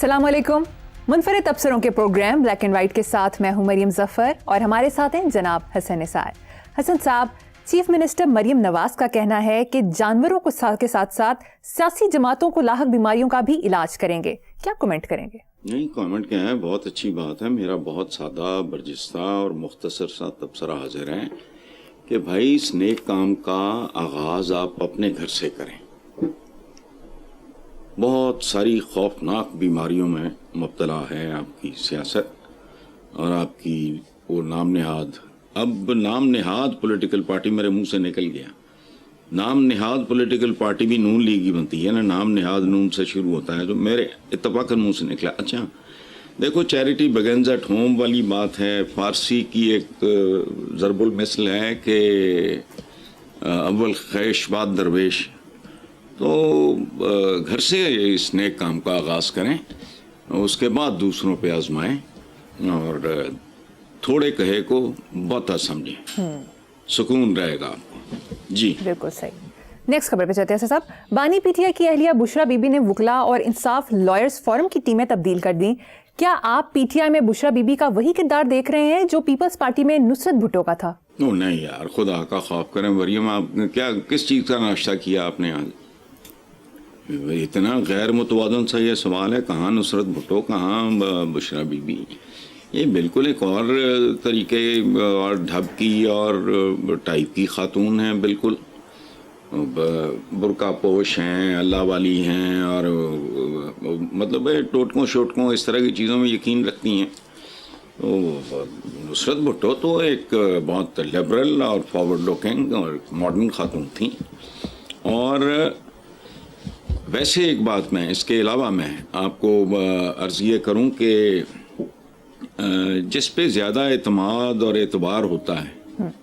अस्सलाम वालेकुम। मुनफरिद तबसरों के प्रोग्राम ब्लैक एंड वाइट के साथ मैं हूं मरियम जफर और हमारे साथ हैं जनाब हसन निसार। हसन साहब, चीफ मिनिस्टर मरियम नवाज का कहना है कि जानवरों को के साथ साथ सियासी जमातों को लाहक बीमारियों का भी इलाज करेंगे, क्या कमेंट करेंगे? नहीं, कमेंट क्या है, बहुत अच्छी बात है। मेरा बहुत सादा, बर्जिस्ता और मुख्तसर सा तबसरा हाजिर है कि भाई इस नेक काम का आगाज आप अपने घर से करें। बहुत सारी खौफनाक बीमारियों में मुब्तला है आपकी सियासत और आपकी वो नाम नेहाद, अब नाम नेहाद पॉलिटिकल पार्टी मेरे मुंह से निकल गया। नाम नेहाद पॉलिटिकल पार्टी भी नून लीग ही बनती है ना, नाम नेहाद नून से शुरू होता है, जो मेरे इत्तफाकन मुंह से निकला। अच्छा देखो, चैरिटी बिगिंस एट होम वाली बात है, फारसी की एक ज़रबुल मिसल है कि अव्वल खैश बाद दरवेश। तो घर से इस नेक काम का आगाज़ करें, उसके बाद दूसरों पे आजमाएं और थोड़े कहे को बहुता समझें, सुकून रहेगा आपको। जी बिल्कुल सही। नेक्स्ट खबर पे चलते हैं साहब। बानी पीटीआई की अहलिया बुशरा बीबी ने वकला और इंसाफ लॉयर्स फोरम की टीमें तब्दील कर दी। क्या आप पीटीआई में बुशरा बीबी का वही किरदार देख रहे हैं जो पीपल्स पार्टी में नुसरत भुट्टो का था? नहीं यार, खुदा का खौफ करें मरियम, आपने क्या किस चीज़ का नाश्ता किया आपने आज? इतना गैर मुतवाज़न सा ये सवाल है, कहाँ नुसरत भुट्टो, कहाँ बुशरा बीबी। ये बिल्कुल एक और तरीके और ढब की और टाइप की खातून हैं, बिल्कुल बुरका पोश हैं, अल्लाह वाली हैं और मतलब टोटकों शोटकों इस तरह की चीज़ों में यकीन रखती हैं। तो नुसरत भुट्टो तो एक बहुत लिबरल और फॉरवर्ड लुकिंग और मॉडर्न खातून थी। और वैसे एक बात मैं इसके अलावा मैं आपको अर्ज़ ये करूं कि जिस पे ज़्यादा एतमाद और एतबार होता है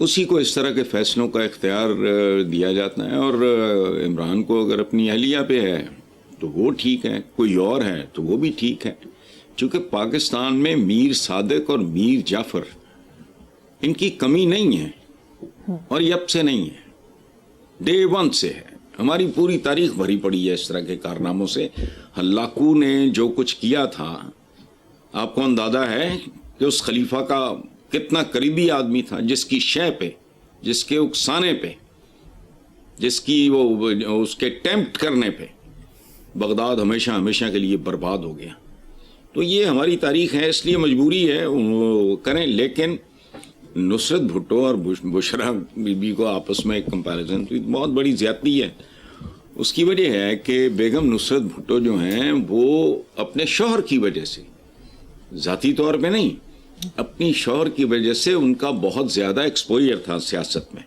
उसी को इस तरह के फ़ैसलों का इख्तियार दिया जाता है। और इमरान को अगर अपनी अहलिया पे है तो वो ठीक है, कोई और है तो वो भी ठीक है। चूँकि पाकिस्तान में मीर सादिक और मीर जाफ़र इनकी कमी नहीं है और यब से नहीं है, डे वन से है। हमारी पूरी तारीख भरी पड़ी है इस तरह के कारनामों से। हल्लाकू ने जो कुछ किया था, आपको अंदाज़ा है कि उस खलीफा का कितना करीबी आदमी था, जिसकी शय पे, जिसके उकसाने पे, जिसकी वो उसके टेम्प्ट करने पे बगदाद हमेशा हमेशा के लिए बर्बाद हो गया। तो ये हमारी तारीख है, इसलिए मजबूरी है वो करें। लेकिन नुसरत भुट्टो और बुशरा बीबी को आपस में एक कंपैरिजन तो बहुत बड़ी ज़्यादती है। उसकी वजह है कि बेगम नुसरत भुट्टो जो हैं वो अपने शौहर की वजह से, ज़ाती तौर पे नहीं, अपनी शौहर की वजह से उनका बहुत ज़्यादा एक्सपोजर था सियासत में।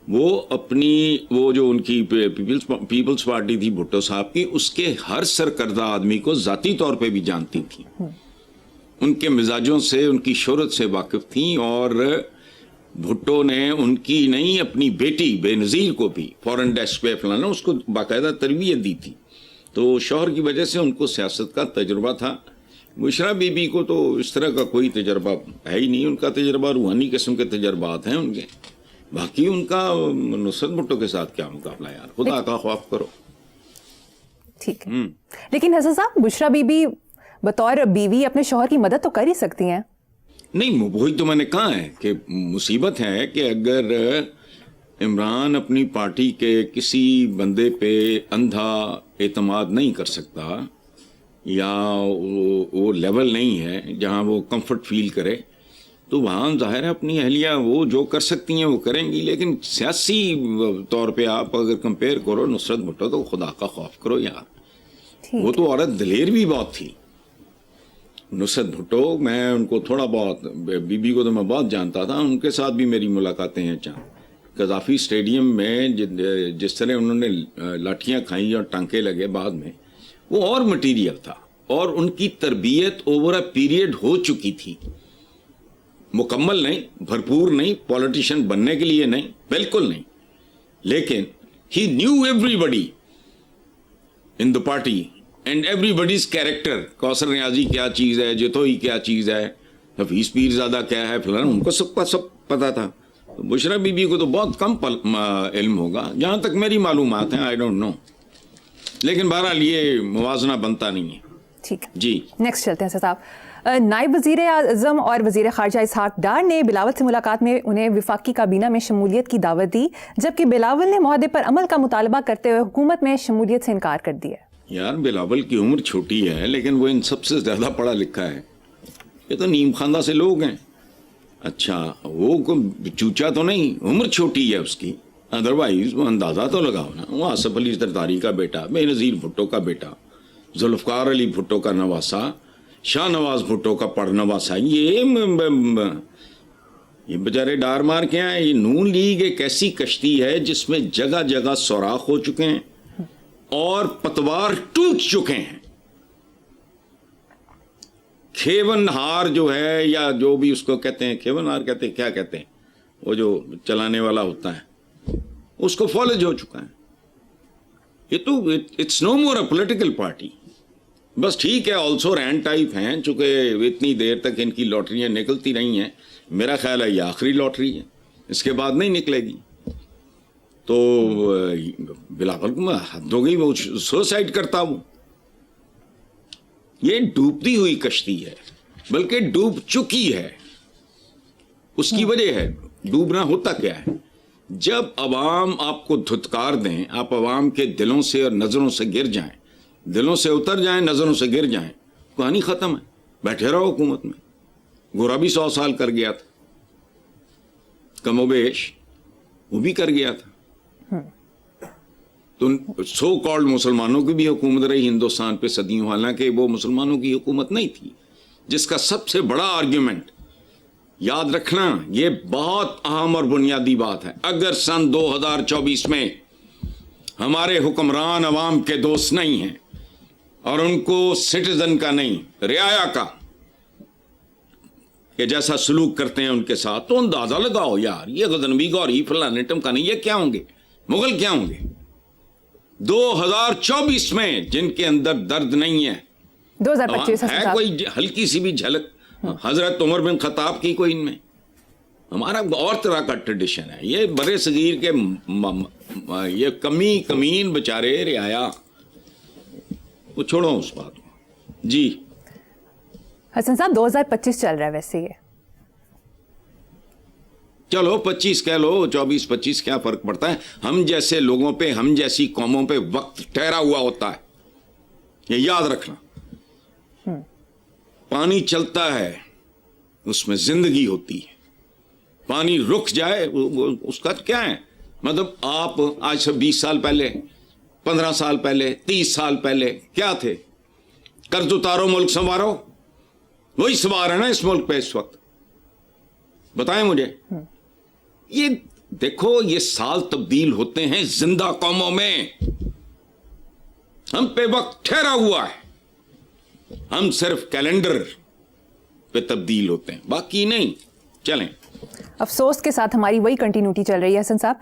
वो अपनी वो जो उनकी पीपल्स पार्टी थी भुट्टो साहब की, उसके हर सरकर्दा आदमी को ज़ाती तौर पे भी जानती थी, उनके मिजाजों से, उनकी शोहरत से वाकिफ़ थी। और भुट्टो ने उनकी नहीं, अपनी बेटी बेनज़ीर को भी फॉरेन डेस्क पे फलाना उसको बाकायदा तरबियत दी थी। तो शौहर की वजह से उनको सियासत का तजुर्बा था। बुशरा बीबी को तो इस तरह का कोई तजर्बा है ही नहीं, उनका तजर्बा रूहानी किस्म के तजर्बात हैं उनके। बाकी उनका नुसरत भुट्टो के साथ क्या मुकाबला यार, खुदा का खौफ करो। ठीक है, लेकिन हसन साहब, बुशरा बीबी बतौर बीवी अपने शौहर की मदद तो कर ही सकती हैं। नहीं, वही तो मैंने कहा है कि मुसीबत है कि अगर इमरान अपनी पार्टी के किसी बंदे पे अंधा एतमाद नहीं कर सकता या वो लेवल नहीं है जहां वो कंफर्ट फील करे, तो वहाँ ज़ाहिर है अपनी अहलिया वो जो कर सकती हैं वो करेंगी। लेकिन सियासी तौर पे आप अगर कंपेयर करो नुसरत भुट्टो, तो खुदा का खौफ करो यार, वो तो औरत दलेर भी बहुत थी नुसरत भुट्टो। मैं उनको थोड़ा बहुत, बीबी को तो मैं बहुत जानता था, उनके साथ भी मेरी मुलाकातें हैं चांद। कज़ाफ़ी स्टेडियम में जिस तरह उन्होंने लाठियाँ खाई और टांके लगे बाद में, वो और मटीरियल था। और उनकी तरबियत ओवर अ पीरियड हो चुकी थी, मुकम्मल नहीं, भरपूर नहीं, पॉलिटिशियन बनने के लिए नहीं, बिल्कुल नहीं, लेकिन he knew everybody in the party and everybody's character. Kausar Niazi क्या चीज़ है, जतोई क्या चीज़ है, हफीज़ पीरज़ादा क्या है, फलाना, उनको सबका सब पता था। तो बुशरा बीबी को तो बहुत कम इल्म होगा, जहाँ तक मेरी मालूमात हैं, आई डोंट नो। لیکن بہرحال یہ موازنہ بنتا نہیں ہے. ٹھیک ہے جی نیکسٹ چلتے ہیں سر صاحب. نائب وزیر اعظم اور وزیر خارجہ اسحاق ڈار نے بلاول سے ملاقات میں انہیں وفاقی کابینہ میں شمولیت کی دعوت دی، جبکہ بلاول نے معاہدے پر عمل کا مطالبہ کرتے ہوئے حکومت میں شمولیت سے انکار کر دیا. یار بلاول کی عمر چھوٹی ہے لیکن وہ ان سب سے زیادہ پڑھا لکھا ہے. یہ تو نیم خواندہ سے لوگ ہیں. اچھا وہ چوچا تو نہیں، عمر چھوٹی ہے اس کی، ادروائز وہ اندازہ تو لگاؤ نا. وہ آصف علی زرداری کا بیٹا، بے نظیر بھٹو کا بیٹا، ذوالفقار علی بھٹو کا نواسا، شاہ نواز بھٹو کا پڑ نواسا. یہ بیچارے ڈار مار کے ہیں. یہ نون لیگ ایک ایسی کشتی ہے جس میں جگہ جگہ سوراخ ہو چکے ہیں اور پتوار ٹوٹ چکے ہیں. کھیون ہار جو ہے یا جو بھی اس کو کہتے ہیں، کھیون ہار کہتے ہیں، کیا کہتے ہیں، وہ جو چلانے والا ہوتا ہے، اس کو فالج ہو چکا ہے. یہ تو it's no more a political party. بس ٹھیک ہے آلسو رینڈ ٹائپ ہیں، چونکہ اتنی دیر تک ان کی لاٹریاں نکلتی نہیں ہیں. میرا خیال ہے یہ آخری لاٹری ہے، اس کے بعد نہیں نکلے گی. تو بلاول کو حد ہو گئی، وہ سوسائڈ کرتا. وہ یہ ڈوبتی ہوئی کشتی ہے، بلکہ ڈوب چکی ہے. اس کی وجہ ہے ڈوبنا. ہوتا کیا ہے، جب عوام آپ کو دھتکار دیں، آپ عوام کے دلوں سے اور نظروں سے گر جائیں، دلوں سے اتر جائیں، نظروں سے گر جائیں، کہانی ختم ہے. بیٹھے رہو حکومت میں. گورا بھی 100 سال کر گیا تھا، کم و بیش وہ بھی کر گیا تھا. تو سو کالڈ مسلمانوں کی بھی حکومت رہی ہندوستان پہ صدیوں، حالانکہ وہ مسلمانوں کی حکومت نہیں تھی. جس کا سب سے بڑا آرگیومنٹ یاد رکھنا، یہ بہت اہم اور بنیادی بات ہے، اگر سن 2024 میں ہمارے حکمران عوام کے دوست نہیں ہیں اور ان کو سٹیزن کا نہیں، رعایا کا، کہ جیسا سلوک کرتے ہیں ان کے ساتھ، تو اندازہ لگاؤ یار یہ غزنوی گوری فلاں ٹمکانی یہ کیا ہوں گے، مغل کیا ہوں گے 2024 میں، جن کے اندر درد نہیں ہے. 2025 ہے کوئی ہلکی سی بھی جھلک حضرت عمر بن خطاب کی کوئی ان میں. ہمارا اور طرح کا ٹریڈیشن ہے. یہ برے صغیر کے یہ کمین بچارے رعایا، وہ چھوڑو اس بات کو. جی حسن صاحب 2025 چل رہا ہے ویسے، یہ چلو 25 کہہ لو، 24-25 کیا فرق پڑتا ہے. ہم جیسے لوگوں پہ، ہم جیسی قوموں پہ وقت ٹھہرا ہوا ہوتا ہے، یہ یاد رکھنا. پانی چلتا ہے اس میں زندگی ہوتی ہے. پانی رک جائے اس کا کیا ہے مطلب. آپ آج سے 20 سال پہلے، 15 سال پہلے، 30 سال پہلے کیا تھے؟ قرض اتارو ملک سنوارو، وہی سوار ہے نا اس ملک پہ اس وقت. بتائیں مجھے. یہ دیکھو یہ سال تبدیل ہوتے ہیں زندہ قوموں میں. ہم پہ وقت ٹھہرا ہوا ہے، ہم صرف کیلنڈر پہ تبدیل ہوتے ہیں، باقی نہیں. چلیں. افسوس کے ساتھ ہماری وہی کنٹینیوٹی چل رہی ہے حسن صاحب.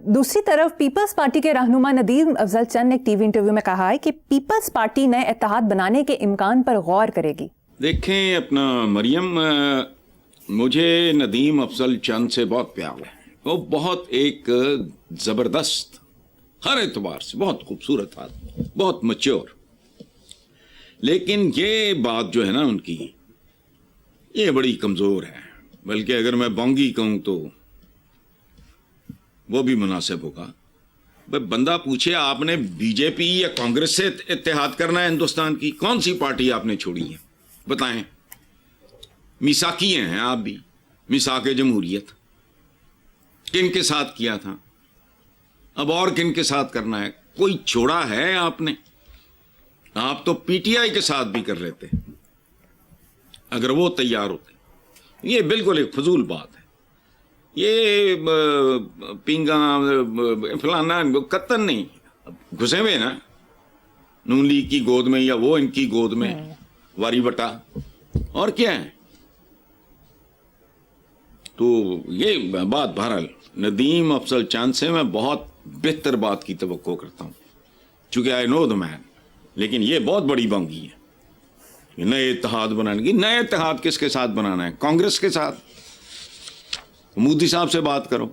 دوسری طرف پیپلز پارٹی کے رہنما ندیم افضل چند نے ایک ٹی وی انٹرویو میں کہا ہے کہ پیپلز پارٹی نئے اتحاد بنانے کے امکان پر غور کرے گی. دیکھیں اپنا مریم، مجھے ندیم افضل چند سے بہت پیار ہے. وہ بہت ایک زبردست، ہر اعتبار سے بہت خوبصورت آدمی، بہت میچور. لیکن یہ بات جو ہے نا ان کی، یہ بڑی کمزور ہے. بلکہ اگر میں بونگی کہوں تو وہ بھی مناسب ہوگا. بندہ پوچھے آپ نے بی جے پی یا کانگریس سے اتحاد کرنا ہے ہندوستان کی؟ کون سی پارٹی آپ نے چھوڑی ہے بتائیں؟ میثاقی ہیں آپ بھی، میثاق جمہوریت کن کے ساتھ کیا تھا، اب اور کن کے ساتھ کرنا ہے؟ کوئی چھوڑا ہے آپ نے؟ آپ تو پی ٹی آئی کے ساتھ بھی کر لیتے اگر وہ تیار ہوتے. یہ بالکل ایک فضول بات ہے. یہ پینگا فلانا قطن نہیں، گھسے ہوئے نا نون لیگ کی گود میں یا وہ ان کی گود میں واری بٹا، اور کیا ہے. تو یہ بات بہرحال ندیم افضل چند سے میں بہت بہتر بات کی توقع کرتا ہوں، چونکہ آئی نو دا مین. لیکن یہ بہت بڑی بونگی ہے نئے اتحاد بنانے کی. نئے اتحاد کس کے ساتھ بنانا ہے؟ کانگریس کے ساتھ. مودی صاحب سے بات کرو.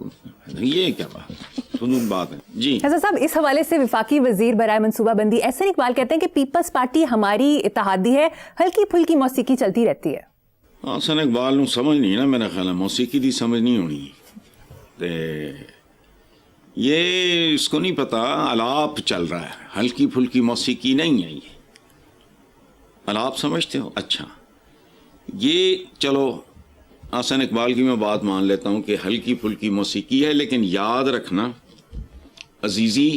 یہ کیا بات؟ फजूल बात है जी। हसन साहब, इस हवाले से वफाकी वजीर बराए मनसूबा बंदी एहसन इकबाल कहते हैं कि पीपल्स पार्टी हमारी इत्तेहादी है, हल्की फुल्की मौसीकी चलती रहती है। हसन इकबाल नूं समझ नहीं ना, मेरा ख्याल है मौसीकी दी समझ नहीं होनी ते ये इसको नहीं पता, अलाप चल रहा है, हल्की फुल्की मौसीकी नहीं है ये। अलाप समझते हो? अच्छा, ये चलो हसन इकबाल की मैं बात मान लेता हूँ कि हल्की फुल्की मौसीकी है, लेकिन याद रखना अजीज़ी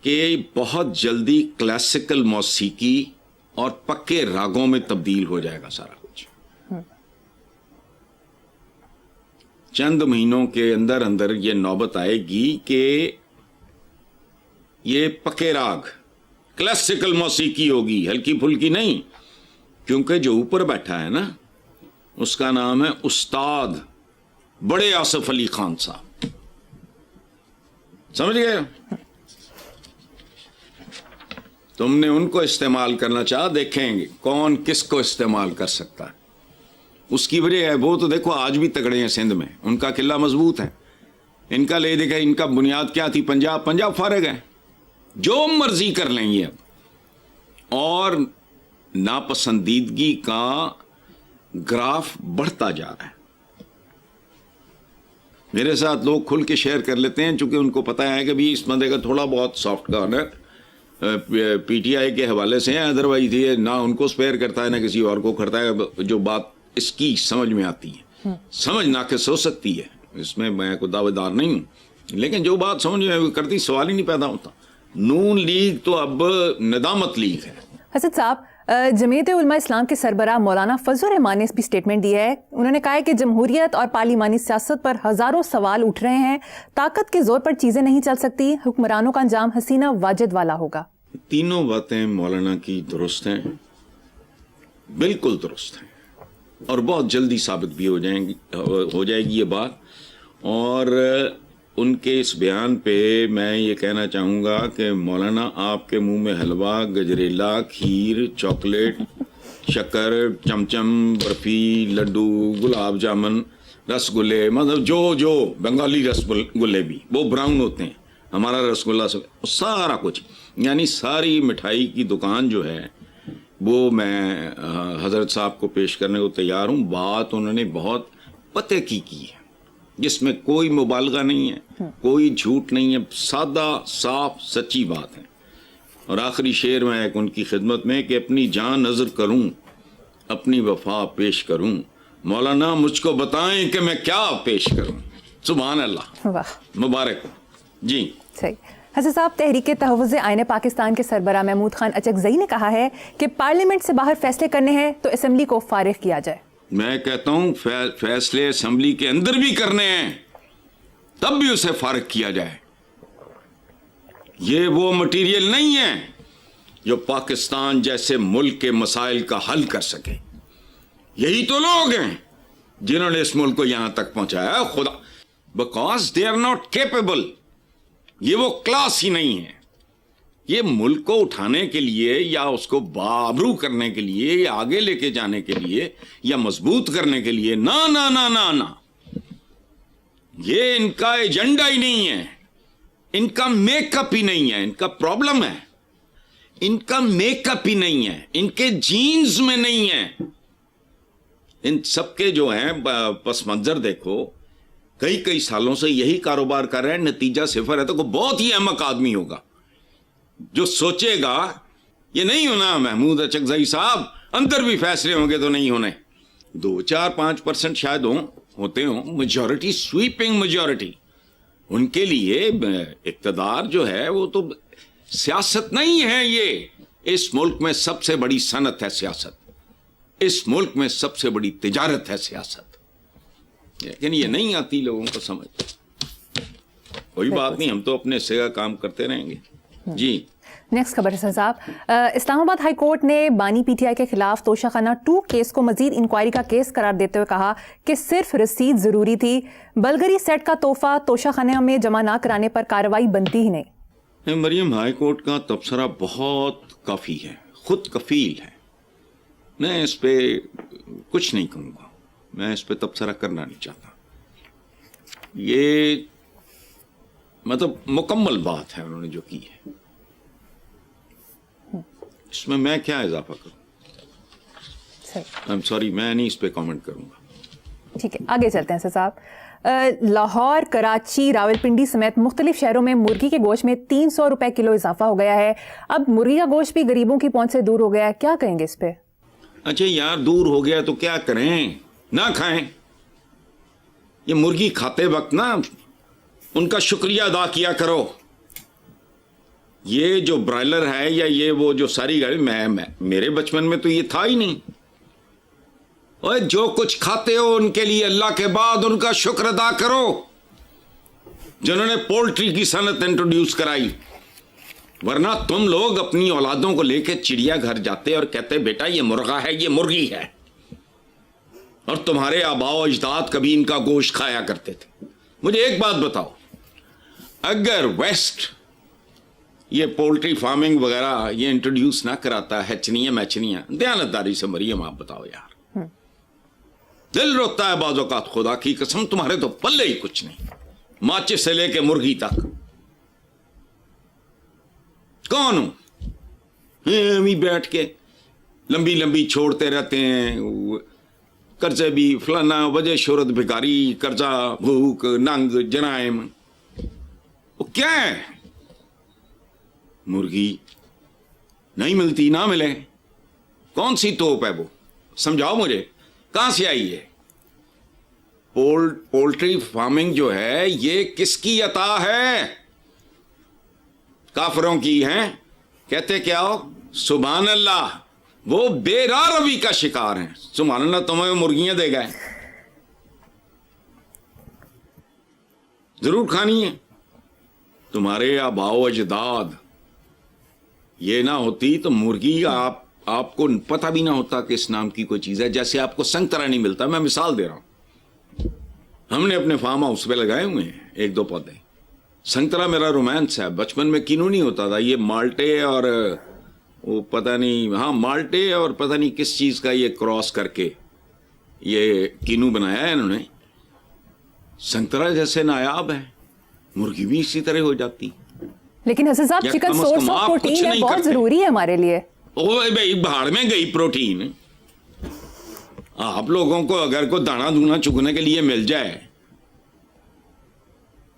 कि बहुत जल्दी क्लासिकल मौसीकी और पक्के रागों में तब्दील हो जाएगा सारा कुछ। चंद महीनों के अंदर अंदर ये नौबत आएगी कि ये पक्के राग क्लासिकल मौसीकी होगी, हल्की फुल्की नहीं। क्योंकि जो ऊपर बैठा है ना, उसका नाम है उस्ताद बड़े आसिफ अली खान साहब, समझ गए? तुमने उनको इस्तेमाल करना चाहा, देखेंगे कौन किसको इस्तेमाल कर सकता है। उसकी वजह है, वो तो देखो आज भी तगड़े हैं सिंध में, उनका किला मजबूत है। इनका ले देखा, इनका बुनियाद क्या थी? पंजाब फारग है, जो मर्जी कर लेंगे अब। और नापसंदीदगी का ग्राफ बढ़ता जा रहा है। मेरे साथ लोग खुल के शेयर कर लेते हैं, चूंकि उनको पता है कि भी इस बंदे का थोड़ा बहुत सॉफ्ट कॉर्नर पीटीआई के हवाले से है, अदरवाइज ये ना उनको स्पेयर करता है ना किसी और को करता है। जो बात इसकी समझ में आती है, समझ नाकिस हो सकती है, इसमें मैं कोई दावेदार नहीं हूं, लेकिन जो बात समझ में करती सवाल ही नहीं पैदा होता। नून लीग तो अब नदामत लीग है। हसन साहब, जमीयत उलमा इस्लाम के सरबराह मौलाना फजल रहमान ने भी स्टेटमेंट दिया है। उन्होंने कहा है कि जमहूरियत और पार्लिमानी सियासत पर हजारों सवाल उठ रहे हैं, ताकत के जोर पर चीजें नहीं चल सकती, हुक्मरानों का अंजाम हसीना वाजिद वाला होगा। तीनों बातें मौलाना की दुरुस्त हैं, बिल्कुल दुरुस्त हैं, और बहुत जल्दी साबित भी हो जाएगी ये बात। और उनके इस बयान पे मैं ये कहना चाहूँगा कि मौलाना आपके मुंह में हलवा, गजरेला, खीर, चॉकलेट, शक्कर, चमचम, बर्फी, लड्डू, गुलाब जामुन, रसगुल्ले, मतलब जो बंगाली रसगुल्ले भी वो ब्राउन होते हैं, हमारा रसगुल्ला सब सारा कुछ, यानी सारी मिठाई की दुकान जो है वो मैं हजरत साहब को पेश करने को तैयार हूँ। बात उन्होंने बहुत पते की है, जिसमें कोई मुबालगा नहीं है, कोई झूठ नहीं है, सादा साफ सच्ची बात है। और आखिरी शेर में एक उनकी खिदमत में कि अपनी जान नजर करूं, अपनी वफा पेश करूं, मौलाना मुझको बताएं कि मैं क्या पेश करूं। सुभान अल्लाह, वाह, मुबारक जी। सही। हसन साहब, तहरीक तहफ़्फ़ुज़ आईन पाकिस्तान के सरबराह महमूद खान अचकज़ई ने कहा है कि पार्लियामेंट से बाहर फैसले करने हैं तो असम्बली को फारिग किया जाए। मैं कहता हूं फैसले असम्बली के अंदर भी करने हैं, तब भी उसे फारिग किया जाए। ये वो मटीरियल नहीं है जो पाकिस्तान जैसे मुल्क के मसाइल का हल कर सके। यही तो लोग हैं जिन्होंने इस मुल्क को यहां तक पहुंचाया, खुदा, because they are not capable. ये वो क्लास ही नहीं है। ये मुल्क को उठाने के लिए या उसको बाबरू करने के लिए या आगे लेके जाने के लिए या मजबूत करने के लिए, ना ना ना ना ना, ये इनका एजेंडा ही नहीं है, इनका मेकअप ही नहीं है। इनका प्रॉब्लम है, इनका मेकअप ही नहीं है, इनके जीन्स में नहीं है। इन सबके जो हैं पस मंजर देखो, कई सालों से यही कारोबार कर रहे हैं, नतीजा सिफर है। तो कोई बहुत ही अहमक आदमी होगा जो सोचेगा ये नहीं होना। महमूद अचकज़ई साहब, अंदर भी फैसले होंगे तो नहीं होने, 2-4-5% शायद होते हो, मेजॉरिटी, स्वीपिंग मेजॉरिटी। उनके लिए इक़्तिदार जो है वो तो सियासत नहीं है। ये इस मुल्क में सबसे बड़ी सनत है सियासत, इस मुल्क में सबसे बड़ी तिजारत है सियासत, लेकिन ये नहीं आती लोगों को समझ। कोई बात नहीं, हम तो अपने हिस्से का काम करते रहेंगे जी। नेक्स्ट खबर है साहब, इस्लामाबाद हाई कोर्ट ने बानी पीटीआई के खिलाफ तोशाखाना 2 केस को मजीद इंक्वायरी का केस करार देते हुए कहा कि सिर्फ रसीद जरूरी थी, बलगरी सेट का तोहफा तोशाखाना में जमा ना कराने पर कार्रवाई बनती ही नहीं। मरियम, हाई कोर्ट का तबसरा बहुत काफी है, खुद कफील है। मैं इस पे कुछ नहीं कहूँगा, मैं इस पे तबसरा करना नहीं चाहता। ये مطلب مکمل بات ہے انہوں نے جو کی ہے، اس میں میں کیا اضافہ کروں؟ سوری، میں نہیں اس پہ کامنٹ کروں گا. ٹھیک ہے، آگے چلتے ہیں سر صاحب. لاہور، کراچی، راولپنڈی سمیت مختلف شہروں میں مرغی کے گوشت میں 300 روپے کلو اضافہ ہو گیا ہے. اب مرغی کا گوشت بھی غریبوں کی پہنچ سے دور ہو گیا ہے، کیا کہیں گے اس پہ؟ اچھا یار، دور ہو گیا تو کیا کریں؟ نہ کھائیں. یہ مرغی کھاتے وقت نا ان کا شکریہ ادا کیا کرو. یہ جو برائلر ہے یا یہ وہ جو ساری گاڑی، میرے بچپن میں تو یہ تھا ہی نہیں. اور جو کچھ کھاتے ہو ان کے لیے اللہ کے بعد ان کا شکر ادا کرو، جنہوں نے پولٹری کی صنعت انٹروڈیوس کرائی. ورنہ تم لوگ اپنی اولادوں کو لے کے چڑیا گھر جاتے اور کہتے بیٹا یہ مرغا ہے، یہ مرغی ہے، اور تمہارے آباء و اجداد کبھی ان کا گوشت کھایا کرتے تھے. مجھے ایک بات بتاؤ، اگر ویسٹ یہ پولٹری فارمنگ وغیرہ یہ انٹروڈیوس نہ کراتا، ہیچنیاں میچنیاں، دیانتداری سے مریم آپ بتاؤ یار، دل روتا ہے بعض اوقات. خدا کی قسم تمہارے تو پلے ہی کچھ نہیں، ماچس سے لے کے مرغی تک. کون ہوں بیٹھ کے لمبی لمبی چھوڑتے رہتے ہیں، قرضے بھی فلانا، وجہ شہرت بھکاری، قرضہ، بھوک، ننگ، جرائم. وہ کیا ہے؟ مرغی نہیں ملتی، نہ ملے، کون سی توپ ہے وہ؟ سمجھاؤ مجھے، کہاں سے آئی ہے؟ پولٹری فارمنگ جو ہے یہ کس کی عطا ہے؟ کافروں کی ہیں. کہتے کیا ہو؟ سبحان اللہ. وہ بے راہ روی کا شکار ہیں. سبحان اللہ، تمہیں مرغیاں دے گئے، ضرور کھانی ہے. تمہارے آباء و اجداد یہ نہ ہوتی تو مرغی آپ کو پتہ بھی نہ ہوتا کہ اس نام کی کوئی چیز ہے. جیسے آپ کو سنگترا نہیں ملتا، میں مثال دے رہا ہوں. ہم نے اپنے فارم ہاؤس پہ لگائے ہوئے ہیں 1-2 پودے. سنگترا میرا رومانس ہے. بچپن میں کینو نہیں ہوتا تھا، یہ مالٹے اور وہ پتہ نہیں، ہاں مالٹے اور پتہ نہیں کس چیز کا یہ کراس کر کے یہ کینو بنایا ہے انہوں نے. سنگترا جیسے نایاب ہے، مرغی بھی اسی طرح ہو جاتی. لیکن حسن صاحب چکن سورس آف پروٹین ہے، بہت ضروری ہے ہمارے لیے. بھائی بہاڑ میں گئی پروٹین. آپ لوگوں کو اگر کوئی دانا دھونا چگنے کے لیے مل جائے،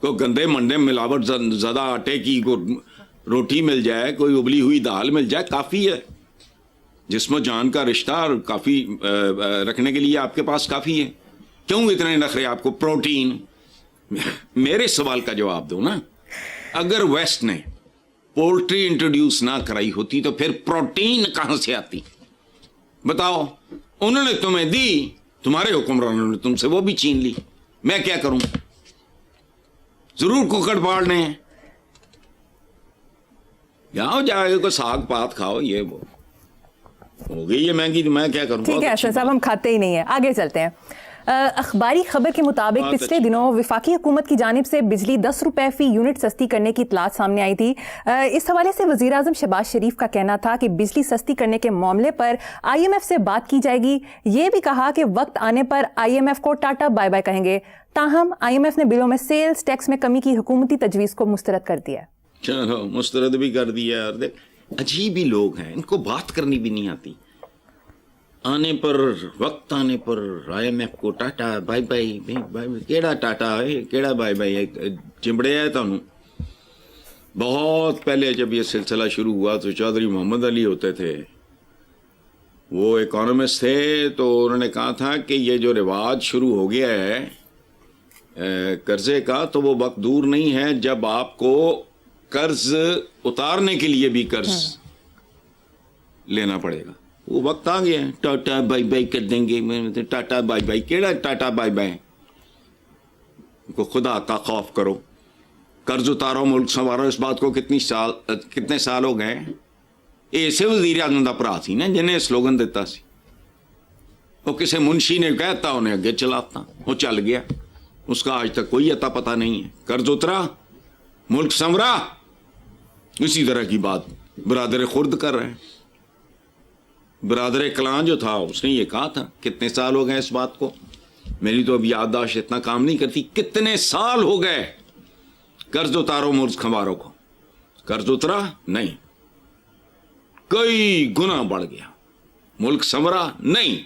کوئی گندے منڈے ملاوٹ زدہ آٹے کی روٹی مل جائے، کوئی ابلی ہوئی دال مل جائے، کافی ہے. جسم و جان کا رشتہ کافی رکھنے کے لیے آپ کے پاس کافی ہے. کیوں اتنے نخرے آپ کو؟ پروٹین. میرے سوال کا جواب دو نا. اگر ویسٹ نے پولٹری انٹروڈیوس نہ کرائی ہوتی تو پھر پروٹین کہاں سے آتی؟ بتاؤ. انہوں نے تمہیں دی، تمہارے حکمرانوں نے تم سے وہ بھی چھین لی. میں کیا کروں؟ ضرور ککڑ پاڑنے ہیں. جاؤ جائے کو ساگ پات کھاؤ، یہ وہ ہو گئی ہے مہنگی، تو میں کیا کروں؟ ٹھیک ہے صاحب، ہم کھاتے ہی نہیں ہیں. آگے چلتے ہیں. اخباری خبر کے مطابق پچھلے دنوں وفاقی حکومت کی جانب سے بجلی 10 روپے فی یونٹ سستی کرنے کی اطلاعات سامنے آئی تھی. اس حوالے سے وزیر اعظم شہباز شریف کا کہنا تھا کہ بجلی سستی کرنے کے معاملے پر IMF سے بات کی جائے گی. یہ بھی کہا کہ وقت آنے پر IMF کو ٹاٹا بائی بائی کہیں گے. تاہم IMF نے بلوں میں سیلز ٹیکس میں کمی کی حکومتی تجویز کو مسترد کر دیا. چلو مسترد بھی کر دیا. عجیب ہی لوگ ہیں، ان کو بات کرنی بھی نہیں آتی. آنے پر، وقت آنے پر IMF کو ٹاٹا بائی بائی. کیڑا ٹاٹا ہے، کیڑا بائی بائی؟ چمبڑے ہے تانوں. بہت پہلے جب یہ سلسلہ شروع ہوا تو چودھری محمد علی ہوتے تھے، وہ اکانومسٹ تھے، تو انہوں نے کہا تھا کہ یہ جو رواج شروع ہو گیا ہے قرضے کا، تو وہ وقت دور نہیں ہے جب آپ کو قرض اتارنے کے لیے بھی قرض لینا پڑے گا. وہ وقت آ گیا ہے. ٹاٹا بائی بائی کر دیں گے. ٹاٹا بائی بائی کیڑا ٹاٹا بائی بائی؟ کو خدا کا خوف کرو، قرض اتارو، ملک سنوارو. اس بات کو کتنے سال ہو گئے. ایسے وزیر اعظم دا بھرا سی نا جنہیں سلوگن دیتا سی. وہ کسی منشی نے کہتا انہیں اگے چلاتا، وہ چل گیا. اس کا آج تک کوئی عطا پتہ نہیں ہے. قرض اترا، ملک سنورا. اسی طرح کی بات برادر خرد کر رہے ہیں. برادر کلان جو تھا اس نے یہ کہا تھا. کتنے سال ہو گئے اس بات کو؟ میری تو اب یادداشت اتنا کام نہیں کرتی. کتنے سال ہو گئے कर्ज उतारो मुल्क खंवारों को, कर्ज उतरा नहीं, कई गुना बढ़ गया, मुल्क संवरा नहीं,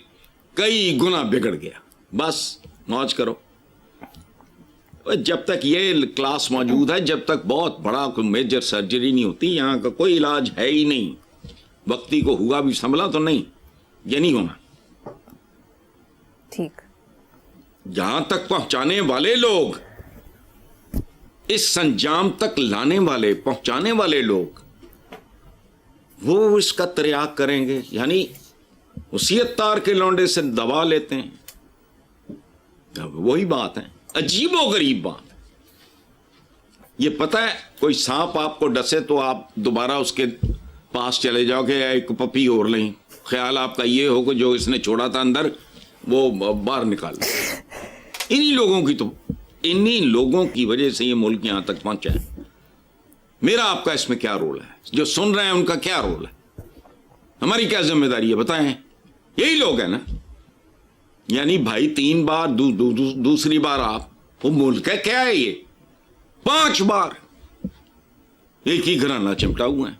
कई गुना बिगड़ गया, बस मौज करो। जब तक ये क्लास मौजूद है, जब तक बहुत बड़ा कोई मेजर सर्जरी नहीं होती, यहाँ का कोई इलाज है ही नहीं। वक्ती को हुआ भी संभला तो नहीं, ये नहीं होना। ठीक, जहां तक पहुंचाने वाले लोग, इस संजाम तक लाने वाले, पहुंचाने वाले लोग, वो इसका त्याग करेंगे, यानी वसीयत तार के लौंडे से दबा लेते हैं। वही बात है, अजीबो गरीब बात। ये पता है, कोई सांप आपको डसे तो आप दोबारा उसके पास चले जाओगे, एक पपी और लें, ख्याल आपका ये हो कि जो इसने छोड़ा था अंदर वो बाहर निकाल। इन्हीं लोगों की वजह से ये मुल्क यहां तक पहुंचा है। मेरा आपका इसमें क्या रोल है? जो सुन रहे हैं उनका क्या रोल है? हमारी क्या जिम्मेदारी है बताएं? यही लोग हैं ना। यानी भाई 3 बार दूसरी बार आप, वो मुल्क है क्या है ये? 5 बार एक ही घराना चिमटा हुआ है।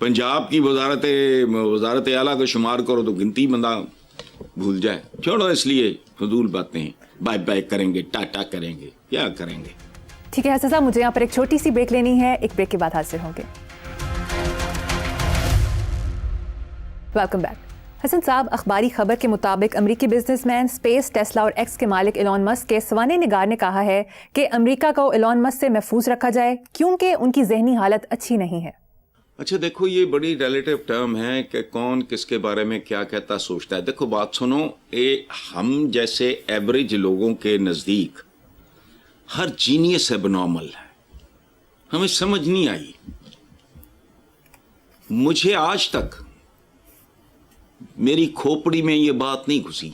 पंजाब की वजारत आला को शुमार करो तो गिनती बंदा भूल जाए। छोड़ो, इसलिए फजूल बातें, बाय बाय करेंगे, टाटा करेंगे, क्या करेंगे। ठीक है हसन साहब, मुझे यहाँ पर एक छोटी सी ब्रेक लेनी है, एक ब्रेक के बाद हाजिर होंगे। Welcome back. हसन साहब, अखबारी खबर के मुताबिक अमरीकी बिजनेसमैन, स्पेस, टेस्ला और एक्स के मालिक एलॉन मस्क के सवाने निगार ने कहा है कि अमेरिका को एलॉन मस्क से महफूज रखा जाए क्योंकि उनकी जहनी हालत अच्छी नहीं है। अच्छा देखो, ये बड़ी रिलेटिव टर्म है कि कौन किसके बारे में क्या कहता सोचता है। देखो बात सुनो, हम जैसे एवरेज लोगों के नज़दीक हर जीनियस एबनॉर्मल है, हमें समझ नहीं आई। मुझे आज तक मेरी खोपड़ी में ये बात नहीं घुसी,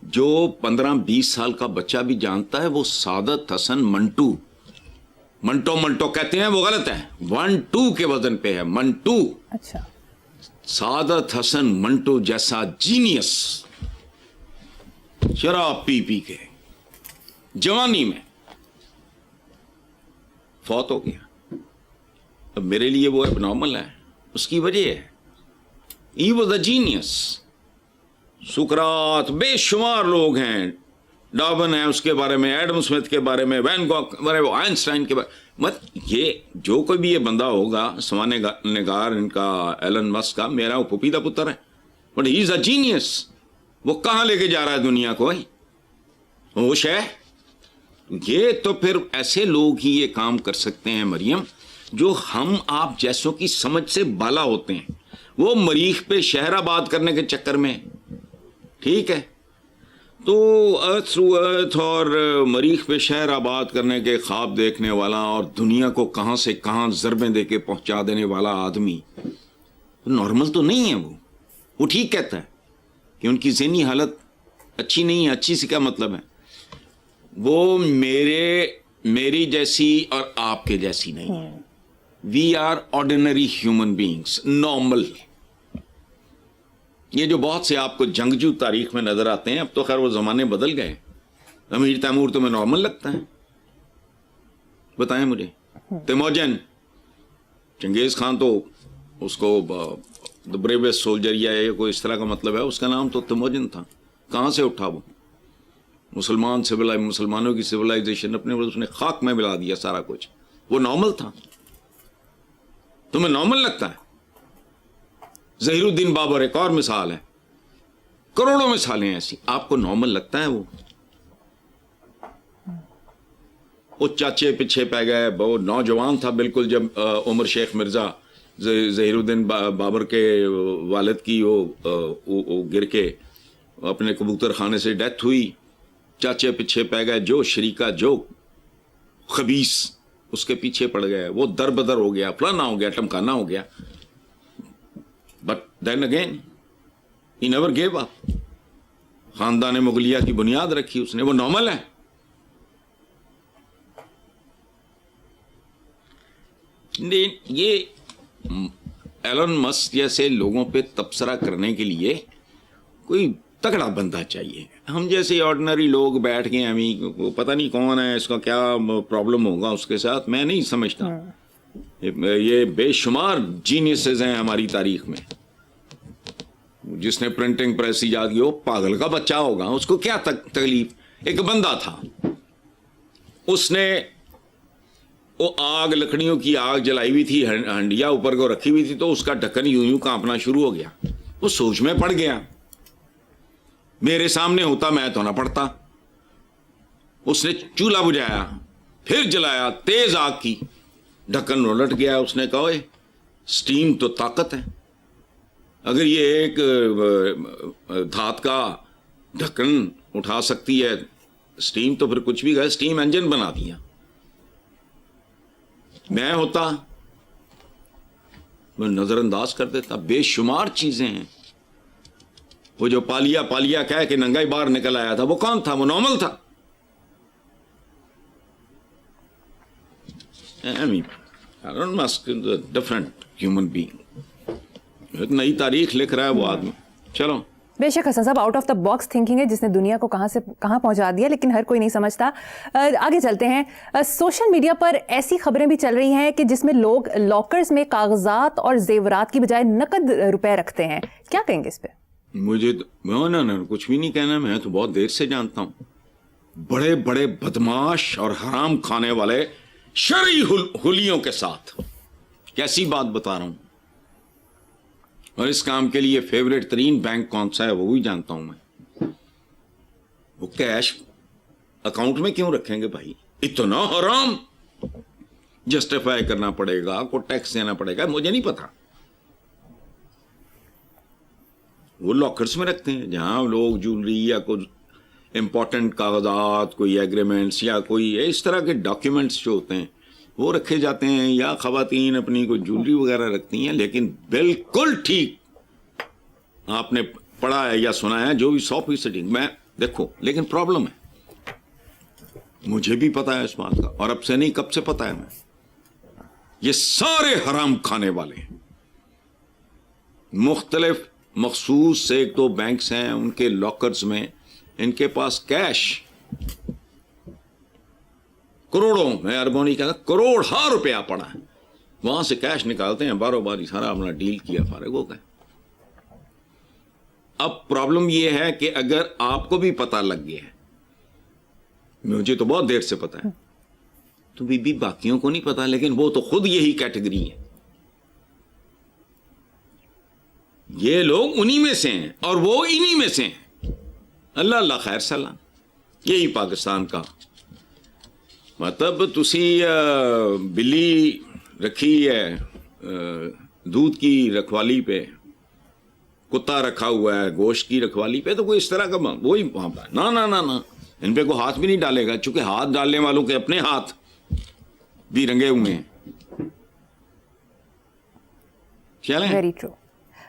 जो 15-20 साल का बच्चा भी जानता है, वो सादत हसन मंटो कहते हैं, वो गलत है, 1-2 के वजन पे है मंटू। अच्छा, सादत हसन मंटो जैसा जीनियस शराब पी के जवानी में फौत हो गया। अब मेरे लिए वो एबनॉर्मल है, उसकी वजह है ही वॉज अ जीनियस। सुकरात, बेशुमार लोग हैं, डार्विन है उसके बारे में, एडम स्मिथ के बारे में, वैन गॉग के बारे में, आइंस्टाइन के बारे में। ये जो कोई भी ये बंदा होगा सवाने निगार इनका एलन मस्क का, मेरा वो पुपीदा पुत्र है, but he is a genius. वो कहाँ लेके जा रहा है दुनिया को? होश है? ये तो फिर ऐसे लोग ही ये काम कर सकते हैं मरियम, जो हम आप जैसों की समझ से बाला होते हैं। वो मरीख पे शहर आबाद करने के चक्कर में, ठीक है, तो अर्थ थ्रू अर्थ और मरीख पे शहर आबाद करने के ख्वाब देखने वाला और दुनिया को कहाँ से कहाँ ज़रबें दे के पहुँचा देने वाला आदमी नॉर्मल तो नहीं है। वो ठीक कहता है कि उनकी ज़हनी हालत अच्छी नहीं है। अच्छी से क्या मतलब है? वो मेरी जैसी और आपके जैसी नहीं है। We are ordinary human beings, normal. ये जो बहुत से आपको जंगजू तारीख में नजर आते हैं, अब तो खैर वो जमाने बदल गए। अमीर तैमूर तुम्हें नॉर्मल लगता है? बताएं मुझे। तिमोजन, चंगेज खान तो उसको द ब्रेवेस्ट सोल्जर या कोई इस तरह का मतलब है, उसका नाम तो तिमोजन था। कहाँ से उठा वो? मुसलमानों की सिविलाइजेशन अपने उसने खाक में मिला दिया सारा कुछ। वो नॉर्मल था, तुम्हें नॉर्मल लगता है? ज़हीरुद्दीन बाबर एक और मिसाल है, करोड़ों मिसालें ऐसी। आपको नॉर्मल लगता है वो चाचे पीछे पै गए। वो नौजवान था बिल्कुल जब उमर शेख मिर्जा, ज़हीरुद्दीन बाबर के वालिद की वो गिर के अपने कबूतर खाने से डेथ हुई। चाचे पीछे पै गए, जो शरीका जो खबीस उसके पीछे पड़ गए। वो दर बदर हो गया, फलाना हो गया, टमकाना हो गया। But then again he never gave up. खानदान मुगलिया की बुनियाद रखी उसने। वो नॉर्मल है? ये एलन मस्क जैसे लोगों पे तबसरा करने के लिए कोई तगड़ा बंदा चाहिए। हम जैसे ऑर्डिनरी लोग बैठ गए, हमें पता नहीं कौन है, इसका क्या प्रॉब्लम होगा उसके साथ, मैं नहीं समझता। ये बेशुमार जीनियसेस हैं हमारी तारीख में। जिसने प्रिंटिंग प्रेस ईजाद की, वो पागल का बच्चा होगा, उसको क्या तकलीफ। एक बंदा था, उसने वो आग, लकड़ियों की आग जलाई हुई थी, हंडिया ऊपर को रखी हुई थी, तो उसका ढक्कन यूं यूं कांपना शुरू हो गया। वो सोच में पड़ गया, मेरे सामने होता मैं तो ना पड़ता। उसने चूल्हा बुझाया, फिर जलाया, तेज आग की, ढक्कन उलट गया। उसने कहा, ओए स्टीम तो ताकत है, अगर ये एक धात का ढक्कन उठा सकती है स्टीम, तो फिर कुछ भी गया, स्टीम इंजन बना दिया। मैं होता, मैं नजरअंदाज कर देता। बेशुमार चीजें हैं। वो जो पालिया कह के नंगाई बाहर निकल आया था, वो कौन था? वो नॉर्मल था। Elon Musk different human being. एक नई तारीख लिख रहा है वो आदमी। चलो, बेशक हसन साहब out of the box thinking है, जिसने दुनिया को कहां से कहां पहुंचा दिया, लेकिन हर कोई नहीं समझता। आगे चलते हैं। सोशल मीडिया पर ऐसी खबरें भी चल रही हैं कि जिसमें लोग लॉकर्स में कागजात और जेवरात की बजाय नकद रुपए रखते हैं। क्या कहेंगे इस पे? मुझे ना कुछ भी नहीं कहना। मैं तो बहुत देर से जानता हूं, बड़े बड़े बदमाश और हराम खाने वाले शरई हुलियों के साथ कैसी बात बता रहा हूं। और इस काम के लिए फेवरेट तरीन बैंक कौन सा है वो भी जानता हूं मैं। वो कैश अकाउंट में क्यों रखेंगे भाई? इतना हराम जस्टिफाई करना पड़ेगा, को टैक्स देना पड़ेगा, मुझे नहीं पता। वो लॉकर्स में रखते हैं जहां लोग ज्वेलरी या कुछ इंपॉर्टेंट कागजात, कोई एग्रीमेंट्स या कोई इस तरह के डॉक्यूमेंट्स जो होते हैं वो रखे जाते हैं, या खवातीन अपनी कोई ज्वेलरी वगैरह रखती हैं। लेकिन बिल्कुल ठीक आपने पढ़ा है या सुना है, जो भी 100% मैं देखो, लेकिन प्रॉब्लम है, मुझे भी पता है इस बात का, और अब से नहीं कब से पता है। मैं ये सारे हराम खाने वाले मुख्तलिफ मखसूस एक दो बैंक्स हैं, उनके लॉकर्स में इनके पास कैश करोड़ों, मैं अरबों नहीं कहता, करोड़ रुपया पड़ा है। वहां से कैश निकालते हैं, बारो बारी सारा अपना डील किया, फारिग हो गए। अब प्रॉब्लम यह है कि अगर आपको भी पता लग गया है, मुझे तो बहुत देर से पता है, तो बीबी बाकियों को नहीं पता, लेकिन वो तो खुद यही कैटेगरी है। ये लोग उन्हीं में से हैं और वो इन्हीं में से हैं। अल्लाह अल्लाह खैर सलाम। यही पाकिस्तान का मतलब। तुसी बिल्ली रखी है दूध की रखवाली पे, कुत्ता रखा हुआ है गोश्त की रखवाली पे, तो कोई इस तरह का वही मामला ना ना ना ना, इन पे को हाथ भी नहीं डालेगा, चूंकि हाथ डालने वालों के अपने हाथ भी रंगे हुए हैं। चलें। Very true.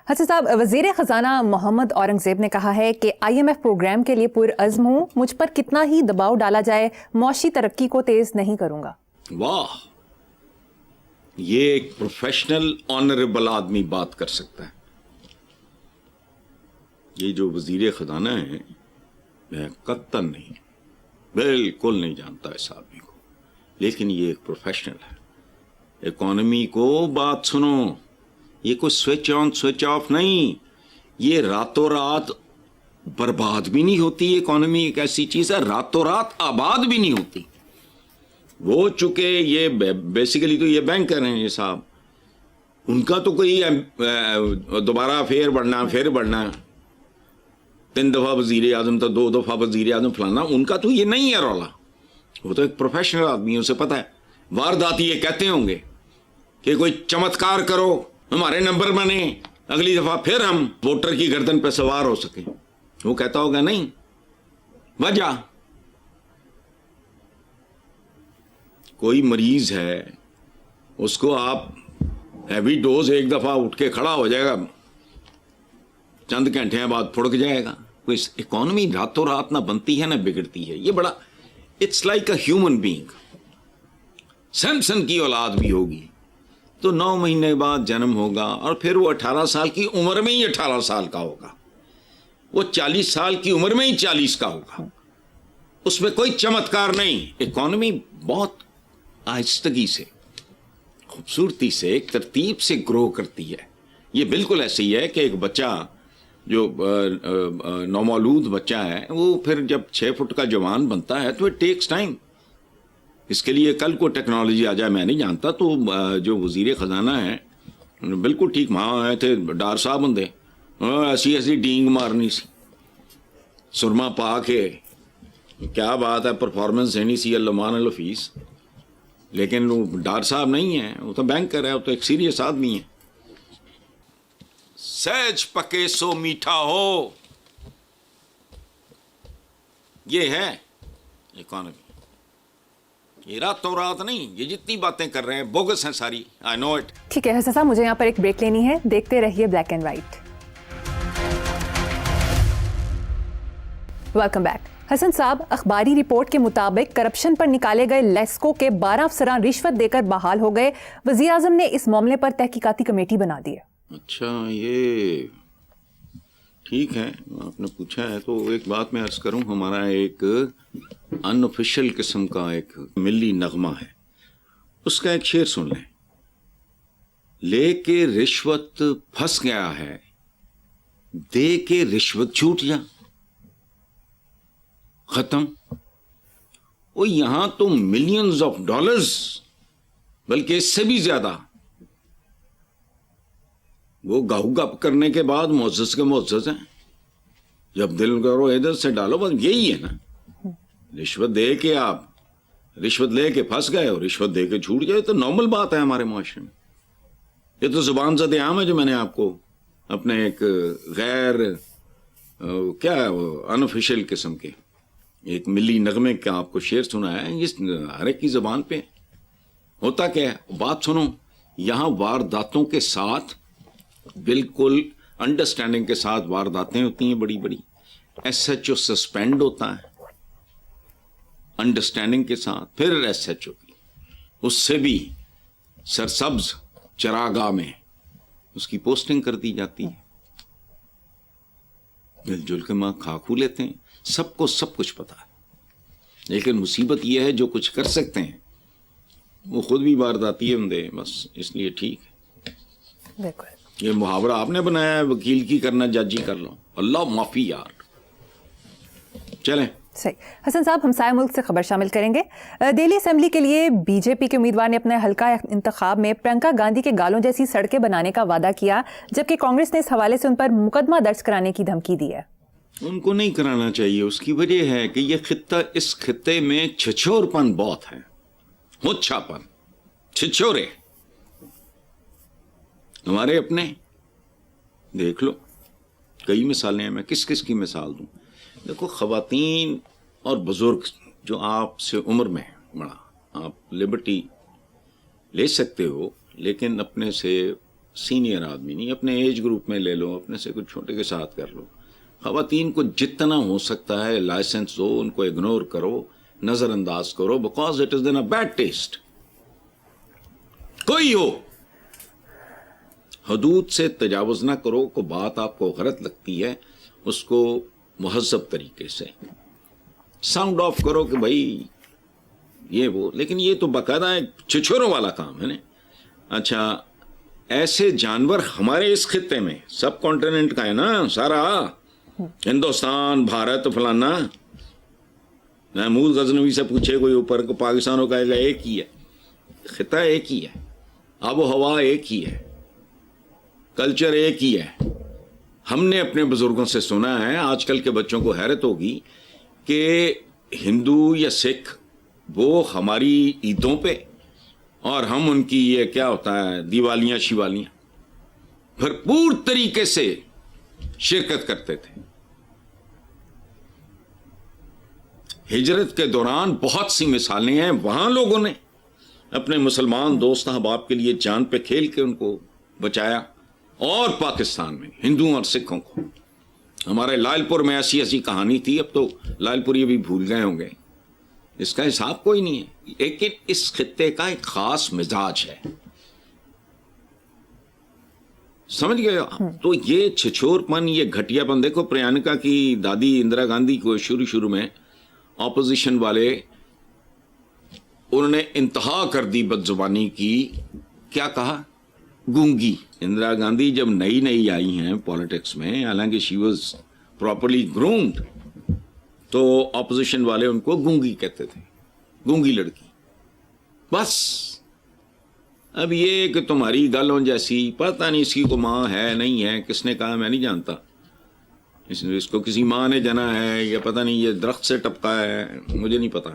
हसन साहब, वजीर खजाना मोहम्मद औरंगजेब ने कहा है कि IMF प्रोग्राम के लिए पुरअज़्म हूं, मुझ पर कितना ही दबाव डाला जाए मौशी तरक्की को तेज नहीं करूंगा। वाह, ये एक प्रोफेशनल ऑनरेबल आदमी बात कर सकता है। ये जो वजीर खजाना है, मैं कत्तन नहीं, बिल्कुल नहीं जानता इस आदमी को, लेकिन ये एक प्रोफेशनल है। इकोनॉमी को बात सुनो, ये कोई स्विच ऑन स्विच ऑफ नहीं, ये रातों रात बर्बाद भी नहीं होती। इकोनॉमी एक ऐसी चीज है, रातों रात आबाद भी नहीं होती। वो चूंकि ये बेसिकली तो ये बैंकर हैं ये साहब, उनका तो कोई दोबारा फिर बढ़ना 3 दफा वजीर आजम, तो 2 दफा वजीर आजम फलाना, उनका तो ये नहीं है रौला। वो तो एक प्रोफेशनल आदमी है, उसे पता है। वारदात ये कहते होंगे कि कोई चमत्कार करो, हमारे नंबर बने, अगली दफा फिर हम वोटर की गर्दन पर सवार हो सके। वो कहता होगा नहीं, वजह कोई मरीज है, उसको आप हैवी डोज एक दफा उठ के खड़ा हो जाएगा, चंद घंटे बाद फुड़क जाएगा। कोई इकोनॉमी रातों रात ना बनती है ना बिगड़ती है। ये बड़ा, it's like a human being. Samson की औलाद भी होगी तो 9 महीने बाद जन्म होगा, और फिर वो 18 साल की उम्र में ही 18 साल का होगा। وہ 40 سال کی عمر میں ہی 40 کا ہوگا. اس میں کوئی چمتکار نہیں. اکانومی بہت آہستگی سے، خوبصورتی سے، ایک ترتیب سے گرو کرتی ہے. یہ بالکل ایسے ہی ہے کہ ایک بچہ جو نومولود بچہ ہے وہ پھر جب 6 فٹ کا جوان بنتا ہے تو اٹ ٹیکس ٹائم. اس کے لیے کل کو ٹیکنالوجی آ جائے میں نہیں جانتا. تو جو وزیر خزانہ ہیں بالکل ٹھیک وہاں آئے تھے ڈار صاحب بندے، ایسی ڈینگ مارنی سی سرما پا کے، کیا بات ہے، پرفارمنس دینی سی اللمان الفیس. لیکن وہ ڈار صاحب نہیں ہیں، وہ تو بینکر ہے، وہ تو ایک سیریس آدمی ہے. سہج پکے سو میٹھا ہو، یہ ہے اکانومی. یہ راتوں رات نہیں، یہ جتنی باتیں کر رہے ہیں بوگس ہیں ساری. آئی نو اٹ. ٹھیک ہے حسن صاحب، مجھے یہاں پر ایک بریک لینی ہے، دیکھتے رہیے black and white. Welcome back. Hasan صاحب، اخباری رپورٹ کے مطابق کرپشن پر نکالے گئے لیسکو کے 12 افسران رشوت دے کر بحال ہو گئے. وزیر اعظم نے اس معاملے پر تحقیقاتی کمیٹی بنا دی ہے. اچھا، یہ ٹھیک ہے، آپ نے پوچھا ہے تو ایک بات میں عرض کروں. ہمارا ایک ان آفیشیل قسم کا ایک ملی نغمہ ہے، اس کا ایک شعر سن لیں. لے کے رشوت پھنس گیا ہے، دے کے رشوت چھوٹ جا. ختم. وہ یہاں تو ملینز آف ڈالرز، بلکہ اس سے بھی زیادہ، وہ گاہو گپ کرنے کے بعد معزز کے معزز ہیں. جب دل کرو ادھر سے ڈالو، بس یہی ہے نا. رشوت دے کے آپ رشوت لے کے پھنس گئے اور رشوت دے کے چھوٹ گئے، تو نارمل بات ہے ہمارے معاشرے میں. یہ تو زبان زد عام ہے جو میں نے آپ کو اپنے ایک غیر کیا ہے وہ ان آفیشیل قسم کے ایک ملی نغمے کا آپ کو شعر سنا ہے. یہ ہر ایک کی زبان پہ ہوتا کیا ہے. بات سنو، یہاں وارداتوں کے ساتھ بالکل انڈرسٹینڈنگ کے ساتھ وارداتیں ہوتی ہیں بڑی بڑی. ایس ایچ او سسپینڈ ہوتا ہے انڈرسٹینڈنگ کے ساتھ. پھر ایس ایچ او کی اس سے بھی سرسبز چراگاہ میں اس کی پوسٹنگ کر دی جاتی ہے. مل جل کے ماں کھاکھو لیتے ہیں. سب کو سب کچھ پتا ہے، لیکن مصیبت یہ ہے جو کچھ کر سکتے ہیں وہ خود بھی وارداتی بندے. بس اس لیے ٹھیک ہے. بالکل. یہ محاورہ آپ نے بنایا ہے، وکیل کی کرنا جج ہی کر لو. اللہ معافی یار. چلیں صحیح. حسن صاحب، ہمسائے ملک سے خبر شامل کریں گے. دہلی اسمبلی کے لیے بی جے پی کے امیدوار نے اپنے حلقہ انتخاب میں پرینکا گاندھی کے گالوں جیسی سڑکیں بنانے کا وعدہ کیا، جبکہ کانگریس نے اس حوالے سے ان پر مقدمہ درج کرانے کی دھمکی دی ہے. ان کو نہیں کرانا چاہیے. اس کی وجہ ہے کہ یہ خطہ، اس خطے میں چھچور پن بہت ہے. ہوچھا پن، چھچورے. ہمارے اپنے دیکھ لو، کئی مثالیں ہیں. میں کس کس کی مثال دوں؟ دیکھو، خواتین اور بزرگ جو آپ سے عمر میں بڑا، آپ لبرٹی لے سکتے ہو، لیکن اپنے سے سینئر آدمی نہیں، اپنے ایج گروپ میں لے لو، اپنے سے کچھ چھوٹے کے ساتھ کر لو. خواتین کو جتنا ہو سکتا ہے لائسنس دو، ان کو اگنور کرو، نظر انداز کرو، because it is in a bad test. کوئی ہو، حدود سے تجاوز نہ کرو. کو بات آپ کو غلط لگتی ہے اس کو مہذب طریقے سے ساؤنڈ آف کرو کہ بھائی یہ وہ. لیکن یہ تو باقاعدہ ایک چھچوروں والا کام ہے نا. اچھا، ایسے جانور ہمارے اس خطے میں سب کانٹیننٹ کا ہے نا، سارا ہندوستان، بھارت، فلانا. محمود غزنوی سے پوچھے کوئی اوپر کو، پاکستانوں کا ایک ہی ہے خطہ، ایک ہی ہے آب و ہوا، ایک ہی ہے کلچر، ایک ہی ہے. ہم نے اپنے بزرگوں سے سنا ہے، آج کل کے بچوں کو حیرت ہوگی کہ ہندو یا سکھ وہ ہماری عیدوں پہ اور ہم ان کی یہ کیا ہوتا ہے دیوالیاں شیوالیاں بھرپور طریقے سے شرکت کرتے تھے. ہجرت کے دوران بہت سی مثالیں ہیں، وہاں لوگوں نے اپنے مسلمان دوست احباب کے لیے جان پہ کھیل کے ان کو بچایا. اور پاکستان میں ہندوؤں اور سکھوں کو، ہمارے لال پور میں ایسی ایسی کہانی تھی. اب تو لال پور یہ بھی بھول گئے ہوں گے، اس کا حساب کوئی نہیں ہے. لیکن اس خطے کا ایک خاص مزاج ہے. समझ गए. तो ये छिछोरपन, ये घटियापन, देखो प्रियंका की दादी इंदिरा गांधी को शुरू में ऑपोजिशन वाले उन्होंने इंतहा कर दी बदजुबानी की. क्या कहा? गूंगी. इंदिरा गांधी जब नई आई हैं पॉलिटिक्स में, हालांकि शी वाज प्रॉपर्ली ग्रूम्ड, तो ऑपोजिशन वाले उनको गूंगी कहते थे, गूंगी लड़की. बस अब ये कि तुम्हारी गालों जैसी, पता नहीं इसकी को माँ है नहीं है, किसने कहा मैं नहीं जानता, इसको किसी माँ ने जना है या पता नहीं ये दरख्त से टपका है, मुझे नहीं पता.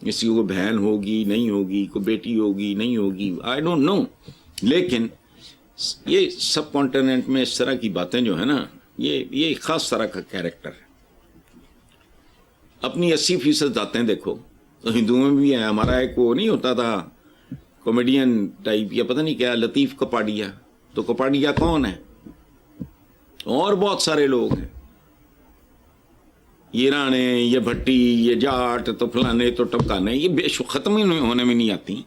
किसी को बहन होगी नहीं होगी, को बेटी होगी नहीं होगी, आई डोंट नो. लेकिन ये सब कॉन्टिनेंट में इस तरह की बातें जो है ना, ये खास तरह का कैरेक्टर है. अपनी 80% बातें देखो तो हिंदुओं में भी है. हमारा एक वो नहीं होता था कॉमेडियन टाइप या पता नहीं क्या, लतीफ कपाड़िया. तो कपाड़िया कौन है? और बहुत सारे लोग हैं, ये राणे, ये भट्टी, ये जाट, तो फलाने, तो टपकाने, ये खत्म ही होने में नहीं आती.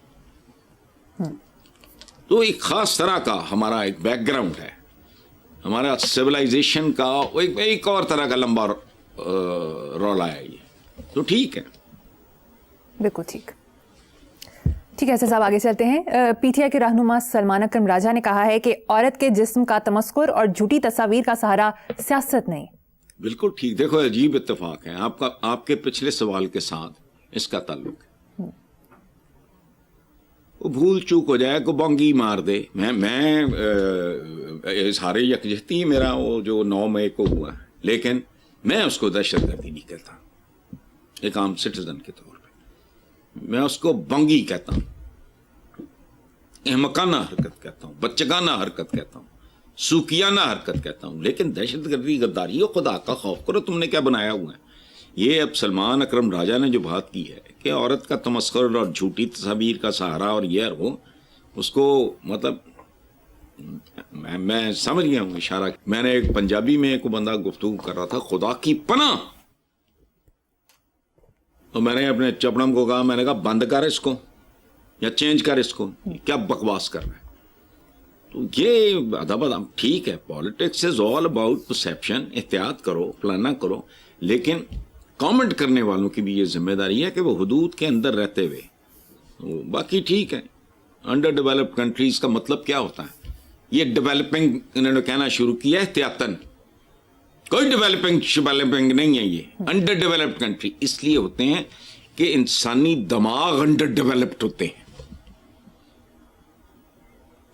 तो एक खास तरह का हमारा एक बैकग्राउंड है, हमारा सिविलाइजेशन का एक और तरह का लंबा रौला है ये. तो ठीक है, बिल्कुल ठीक है. सर साहब आगे चलते हैं. पीटीआई के रहनुमा सलमान अकरम राजा ने कहा है कि औरत के जिस्म का तमस्कुर और झूठी तस्वीर का सहारा सियासत नहीं. बिल्कुल ठीक. देखो अजीब इत्तेफाक है आपके पिछले सवाल के साथ इसका ताल्लुक है. वो भूल चूक हो जाए, को बंगी मार दे. मैं सारे यकजहती मेरा वो जो 9 मई को हुआ, लेकिन मैं उसको दहशतगर्दी नहीं कहता. एक आम सिटीजन के तौर पे मैं उसको बंगी कहता हूँ, अहमकाना हरकत कहता हूँ, बच्चगाना हरकत कहता हूँ, सूकियाना हरकत कहता हूँ. लेकिन दहशतगर्दी, गद्दारी, और खुदा का खौफ करो, तुमने क्या बनाया हुआ है. ये अब सलमान अकरम राजा ने जो बात की है कि औरत का तमस्कुर और झूठी तस्वीर का सहारा और ये और वो, उसको मतलब मैं समझ गया हूँ इशारा. मैंने एक पंजाबी में एक बंदा गुफ्तगू कर रहा था, खुदा की पनाह, तो मैंने अपने चपड़म को कहा, मैंने कहा बंद कर इसको या चेंज कर इसको, क्या बकवास कर रहा है. तो ये अदब ठीक है, politics is all about perception, एहतियात करो, फलाना करो, लेकिन कमेंट करने वालों की भी ये जिम्मेदारी है कि वो हुदूद के अंदर रहते हुए. तो बाकी ठीक है. अंडर डेवलप्ड कंट्रीज का मतलब क्या होता है? ये डेवलपिंग इन्होंने कहना शुरू किया एहतियातन. कोई डेवलपिंग नहीं है ये. अंडर डेवलप्ड कंट्री इसलिए होते हैं कि इंसानी दिमाग अंडर डेवलप्ड होते हैं.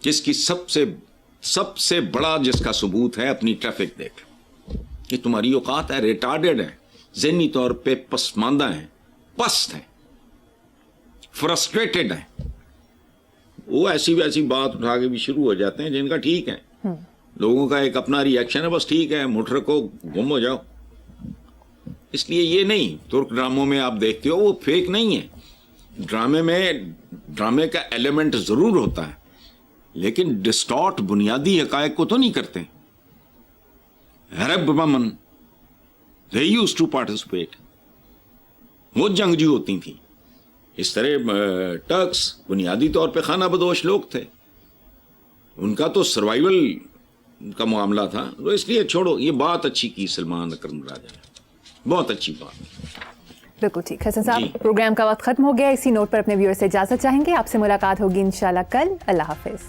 जिसकी सबसे बड़ा जिसका सबूत है अपनी ट्रैफिक देख, कि तुम्हारी औकात है, रिटार्डेड है, ज़हनी तौर पे पसमानदा है, पस्त है, फ्रस्ट्रेटेड है. वो ऐसी वैसी बात उठा के भी शुरू हो जाते हैं जिनका ठीक है, लोगों का एक अपना रिएक्शन है, बस ठीक है, मुठ रखो, गुम हो जाओ. इसलिए ये नहीं, तुर्क ड्रामों में आप देखते हो वो फेक नहीं है. ड्रामे का एलिमेंट जरूर होता है, लेकिन डिस्टॉर्ट बुनियादी हकायक को तो नहीं करते. अरब वमन they used to participate, वो जंगजू होती थी. इस तरह टर्क्स बुनियादी तौर पे खाना बदोश लोग थे, उनका तो सर्वाइवल का मामला था. तो इसलिए छोड़ो, ये बात अच्छी की सलमान अकरम राजा ने, बहुत अच्छी बात. बिल्कुल ठीक. हसन साहब, प्रोग्राम का वक्त खत्म हो गया. इसी नोट पर अपने व्यूअर से इजाजत चाहेंगे. आपसे मुलाकात होगी इंशाल्लाह कल. अल्लाह हाफिज.